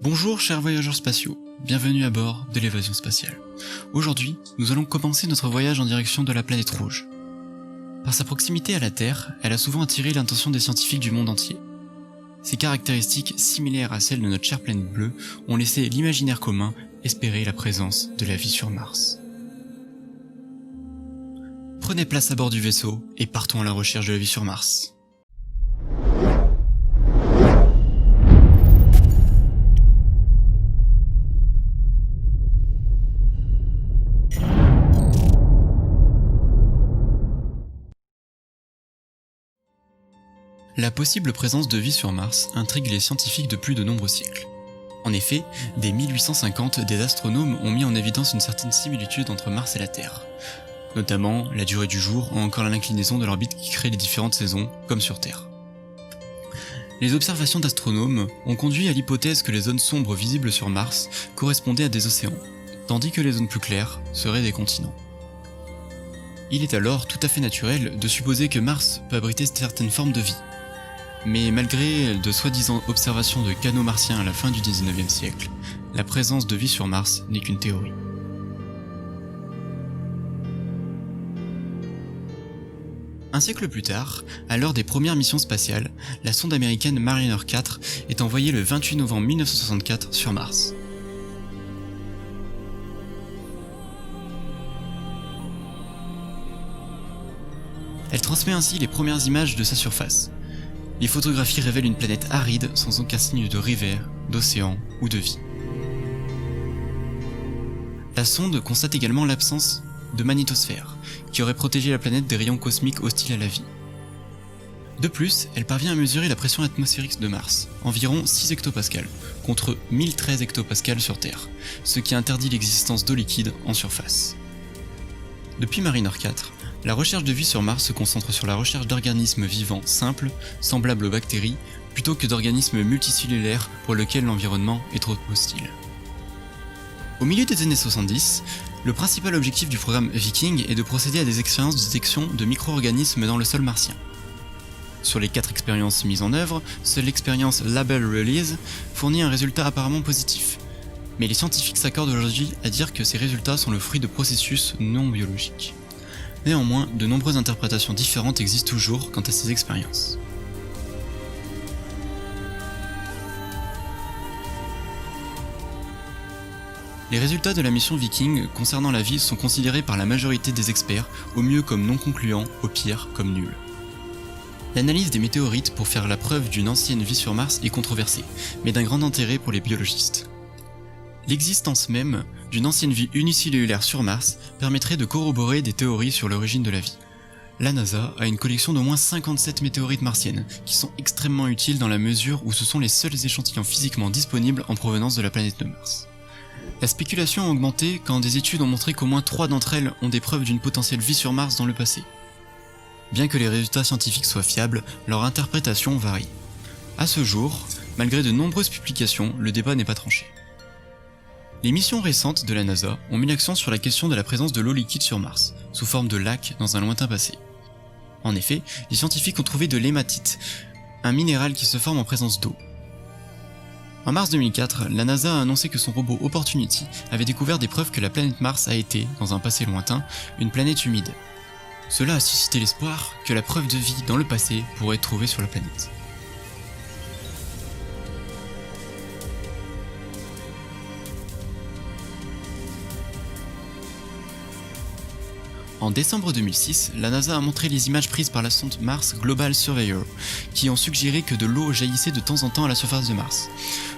Bonjour chers voyageurs spatiaux, bienvenue à bord de l'évasion spatiale. Aujourd'hui, nous allons commencer notre voyage en direction de la planète rouge. Par sa proximité à la Terre, elle a souvent attiré l'attention des scientifiques du monde entier. Ses caractéristiques similaires à celles de notre chère planète bleue ont laissé l'imaginaire commun espérer la présence de la vie sur Mars. Prenez place à bord du vaisseau et partons à la recherche de la vie sur Mars. La possible présence de vie sur Mars intrigue les scientifiques depuis de nombreux siècles. En effet, dès 1850, des astronomes ont mis en évidence une certaine similitude entre Mars et la Terre. Notamment la durée du jour ou encore l'inclinaison de l'orbite qui crée les différentes saisons, comme sur Terre. Les observations d'astronomes ont conduit à l'hypothèse que les zones sombres visibles sur Mars correspondaient à des océans, tandis que les zones plus claires seraient des continents. Il est alors tout à fait naturel de supposer que Mars peut abriter certaines formes de vie. Mais malgré de soi-disant observations de canaux martiens à la fin du 19e siècle, la présence de vie sur Mars n'est qu'une théorie. Un siècle plus tard, à l'heure des premières missions spatiales, la sonde américaine Mariner 4 est envoyée le 28 novembre 1964 sur Mars. Elle transmet ainsi les premières images de sa surface. Les photographies révèlent une planète aride sans aucun signe de rivière, d'océan ou de vie. La sonde constate également l'absence de magnétosphère, qui aurait protégé la planète des rayons cosmiques hostiles à la vie. De plus, elle parvient à mesurer la pression atmosphérique de Mars, environ 6 hectopascales, contre 1013 hectopascales sur Terre, ce qui interdit l'existence d'eau liquide en surface. Depuis Mariner 4, la recherche de vie sur Mars se concentre sur la recherche d'organismes vivants simples, semblables aux bactéries, plutôt que d'organismes multicellulaires pour lesquels l'environnement est trop hostile. Au milieu des années 70, le principal objectif du programme Viking est de procéder à des expériences de détection de micro-organismes dans le sol martien. Sur les 4 expériences mises en œuvre, seule l'expérience Label Release fournit un résultat apparemment positif. Mais les scientifiques s'accordent aujourd'hui à dire que ces résultats sont le fruit de processus non biologiques. Néanmoins, de nombreuses interprétations différentes existent toujours quant à ces expériences. Les résultats de la mission Viking concernant la vie sont considérés par la majorité des experts au mieux comme non concluants, au pire comme nuls. L'analyse des météorites pour faire la preuve d'une ancienne vie sur Mars est controversée, mais d'un grand intérêt pour les biologistes. L'existence même d'une ancienne vie unicellulaire sur Mars permettrait de corroborer des théories sur l'origine de la vie. La NASA a une collection d'au moins 57 météorites martiennes, qui sont extrêmement utiles dans la mesure où ce sont les seuls échantillons physiquement disponibles en provenance de la planète de Mars. La spéculation a augmenté quand des études ont montré qu'au moins 3 d'entre elles ont des preuves d'une potentielle vie sur Mars dans le passé. Bien que les résultats scientifiques soient fiables, leur interprétation varie. À ce jour, malgré de nombreuses publications, le débat n'est pas tranché. Les missions récentes de la NASA ont mis l'accent sur la question de la présence de l'eau liquide sur Mars, sous forme de lac dans un lointain passé. En effet, les scientifiques ont trouvé de l'hématite, un minéral qui se forme en présence d'eau. En mars 2004, la NASA a annoncé que son robot Opportunity avait découvert des preuves que la planète Mars a été, dans un passé lointain, une planète humide. Cela a suscité l'espoir que la preuve de vie dans le passé pourrait être trouvée sur la planète. En décembre 2006, la NASA a montré les images prises par la sonde Mars Global Surveyor, qui ont suggéré que de l'eau jaillissait de temps en temps à la surface de Mars.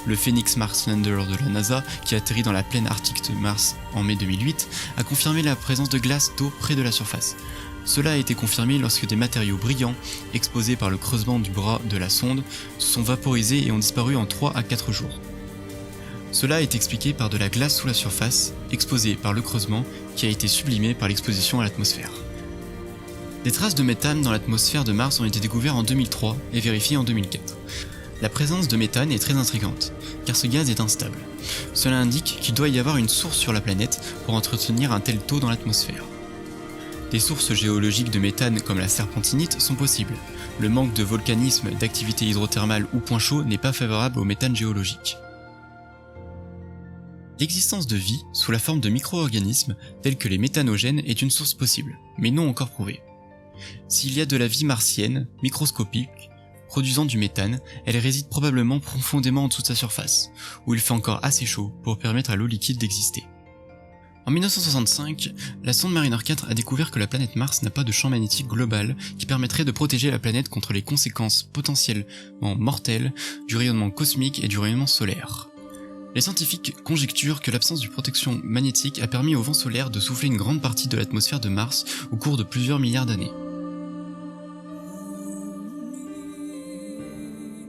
Le Phoenix Mars Lander de la NASA, qui atterrit dans la plaine arctique de Mars en mai 2008, a confirmé la présence de glace d'eau près de la surface. Cela a été confirmé lorsque des matériaux brillants, exposés par le creusement du bras de la sonde, se sont vaporisés et ont disparu en 3 à 4 jours. Cela est expliqué par de la glace sous la surface, exposée par le creusement, qui a été sublimée par l'exposition à l'atmosphère. Des traces de méthane dans l'atmosphère de Mars ont été découvertes en 2003 et vérifiées en 2004. La présence de méthane est très intrigante, car ce gaz est instable. Cela indique qu'il doit y avoir une source sur la planète pour entretenir un tel taux dans l'atmosphère. Des sources géologiques de méthane comme la serpentinite sont possibles. Le manque de volcanisme, d'activité hydrothermale ou point chaud n'est pas favorable au méthane géologique. L'existence de vie sous la forme de micro-organismes tels que les méthanogènes est une source possible, mais non encore prouvée. S'il y a de la vie martienne, microscopique, produisant du méthane, elle réside probablement profondément en dessous de sa surface, où il fait encore assez chaud pour permettre à l'eau liquide d'exister. En 1965, la sonde Mariner 4 a découvert que la planète Mars n'a pas de champ magnétique global qui permettrait de protéger la planète contre les conséquences potentiellement mortelles du rayonnement cosmique et du rayonnement solaire. Les scientifiques conjecturent que l'absence de protection magnétique a permis au vent solaire de souffler une grande partie de l'atmosphère de Mars au cours de plusieurs milliards d'années.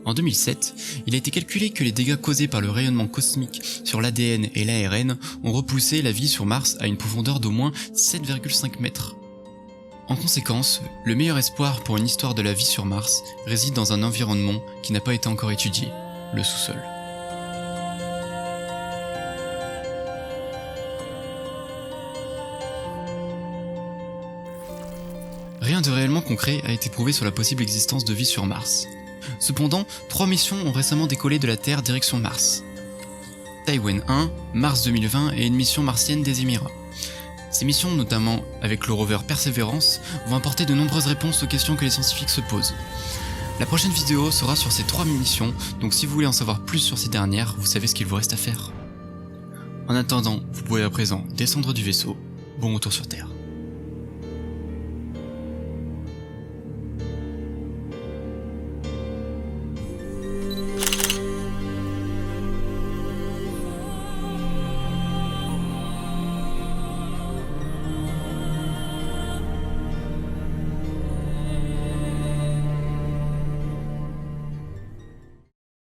En 2007, il a été calculé que les dégâts causés par le rayonnement cosmique sur l'ADN et l'ARN ont repoussé la vie sur Mars à une profondeur d'au moins 7,5 mètres. En conséquence, le meilleur espoir pour une histoire de la vie sur Mars réside dans un environnement qui n'a pas été encore étudié, le sous-sol. Rien de réellement concret a été prouvé sur la possible existence de vie sur Mars. Cependant, 3 missions ont récemment décollé de la Terre direction Mars. Taiwan 1, Mars 2020 et une mission martienne des Émirats. Ces missions, notamment avec le rover Perseverance, vont apporter de nombreuses réponses aux questions que les scientifiques se posent. La prochaine vidéo sera sur ces 3 missions, donc si vous voulez en savoir plus sur ces dernières, vous savez ce qu'il vous reste à faire. En attendant, vous pouvez à présent descendre du vaisseau. Bon retour sur Terre.